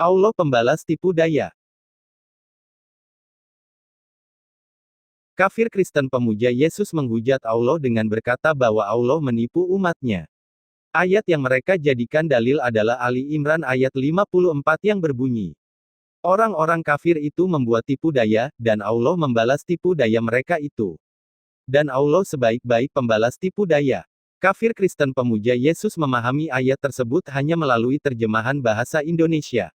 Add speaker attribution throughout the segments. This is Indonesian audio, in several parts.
Speaker 1: Allah pembalas tipu daya. Kafir Kristen pemuja Yesus menghujat Allah dengan berkata bahwa Allah menipu umatnya. Ayat yang mereka jadikan dalil adalah Ali Imran ayat 54 yang berbunyi, orang-orang kafir itu membuat tipu daya, dan Allah membalas tipu daya mereka itu. Dan Allah sebaik-baik pembalas tipu daya. Kafir Kristen pemuja Yesus memahami ayat tersebut hanya melalui terjemahan bahasa Indonesia.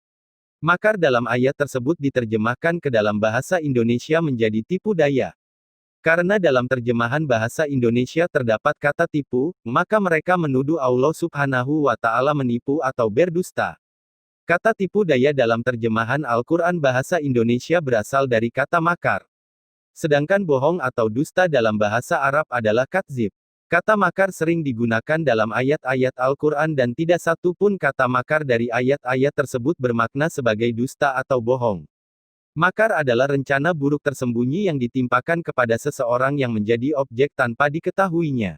Speaker 1: Makar dalam ayat tersebut diterjemahkan ke dalam bahasa Indonesia menjadi tipu daya. Karena dalam terjemahan bahasa Indonesia terdapat kata tipu, maka mereka menuduh Allah Subhanahu wa Ta'ala menipu atau berdusta. Kata tipu daya dalam terjemahan Al-Quran bahasa Indonesia berasal dari kata makar. Sedangkan bohong atau dusta dalam bahasa Arab adalah kadzib. Kata makar sering digunakan dalam ayat-ayat Al-Quran dan tidak satu pun kata makar dari ayat-ayat tersebut bermakna sebagai dusta atau bohong. Makar adalah rencana buruk tersembunyi yang ditimpakan kepada seseorang yang menjadi objek tanpa diketahuinya.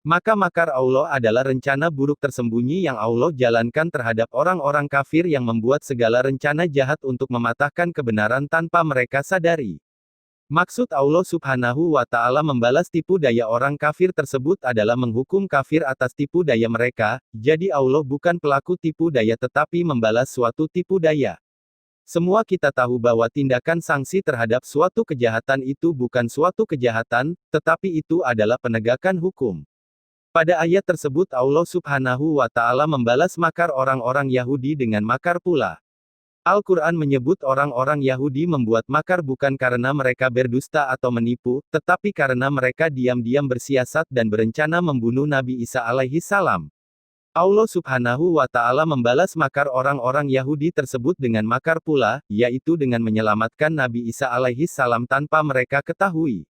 Speaker 1: Maka makar Allah adalah rencana buruk tersembunyi yang Allah jalankan terhadap orang-orang kafir yang membuat segala rencana jahat untuk mematahkan kebenaran tanpa mereka sadari. Maksud Allah Subhanahu wa Ta'ala membalas tipu daya orang kafir tersebut adalah menghukum kafir atas tipu daya mereka, jadi Allah bukan pelaku tipu daya tetapi membalas suatu tipu daya. Semua kita tahu bahwa tindakan sanksi terhadap suatu kejahatan itu bukan suatu kejahatan, tetapi itu adalah penegakan hukum. Pada ayat tersebut Allah Subhanahu wa Ta'ala membalas makar orang-orang Yahudi dengan makar pula. Al-Quran menyebut orang-orang Yahudi membuat makar bukan karena mereka berdusta atau menipu, tetapi karena mereka diam-diam bersiasat dan berencana membunuh Nabi Isa alaihi salam. Allah Subhanahu wa Ta'ala membalas makar orang-orang Yahudi tersebut dengan makar pula, yaitu dengan menyelamatkan Nabi Isa alaihi salam tanpa mereka ketahui.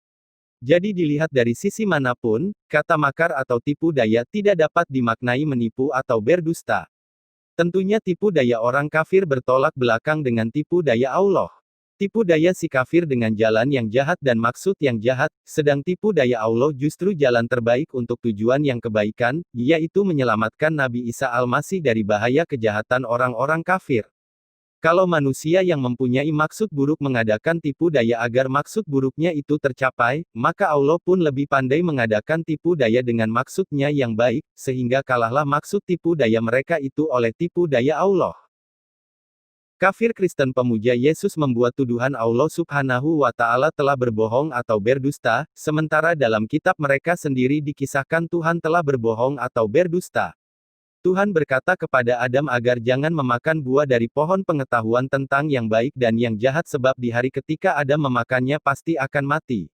Speaker 1: Jadi dilihat dari sisi manapun, kata makar atau tipu daya tidak dapat dimaknai menipu atau berdusta. Tentunya tipu daya orang kafir bertolak belakang dengan tipu daya Allah. Tipu daya si kafir dengan jalan yang jahat dan maksud yang jahat, sedang tipu daya Allah justru jalan terbaik untuk tujuan yang kebaikan, yaitu menyelamatkan Nabi Isa Al-Masih dari bahaya kejahatan orang-orang kafir. Kalau manusia yang mempunyai maksud buruk mengadakan tipu daya agar maksud buruknya itu tercapai, maka Allah pun lebih pandai mengadakan tipu daya dengan maksudnya yang baik, sehingga kalahlah maksud tipu daya mereka itu oleh tipu daya Allah. Kafir Kristen pemuja Yesus membuat tuduhan Allah Subhanahu wa Ta'ala telah berbohong atau berdusta, sementara dalam kitab mereka sendiri dikisahkan Tuhan telah berbohong atau berdusta. Tuhan berkata kepada Adam agar jangan memakan buah dari pohon pengetahuan tentang yang baik dan yang jahat sebab di hari ketika Adam memakannya pasti akan mati.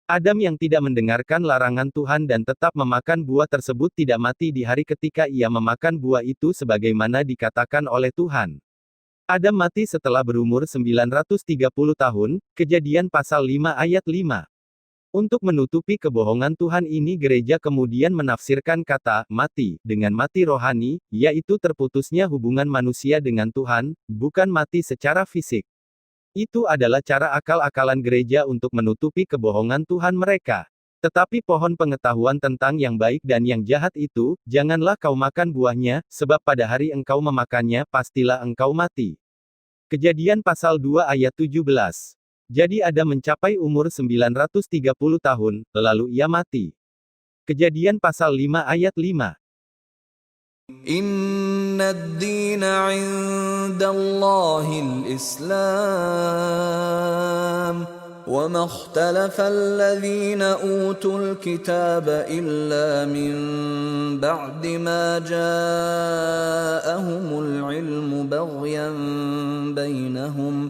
Speaker 1: Adam yang tidak mendengarkan larangan Tuhan dan tetap memakan buah tersebut tidak mati di hari ketika ia memakan buah itu sebagaimana dikatakan oleh Tuhan. Adam mati setelah berumur 930 tahun, Kejadian pasal 5 ayat 5. Untuk menutupi kebohongan Tuhan ini gereja kemudian menafsirkan kata mati dengan mati rohani, yaitu terputusnya hubungan manusia dengan Tuhan, bukan mati secara fisik. Itu adalah cara akal-akalan gereja untuk menutupi kebohongan Tuhan mereka. Tetapi pohon pengetahuan tentang yang baik dan yang jahat itu, janganlah kau makan buahnya, sebab pada hari engkau memakannya pastilah engkau mati. Kejadian pasal 2 ayat 17. Jadi Adam mencapai umur 930 tahun, lalu ia mati. Kejadian pasal 5 ayat 5.
Speaker 2: Inna ad-dina 'indallahil Islam, wa ma ikhtalafa alladhina utul kitaba illa min ba'di ma ja'ahumul ilmu baghyan bainahum.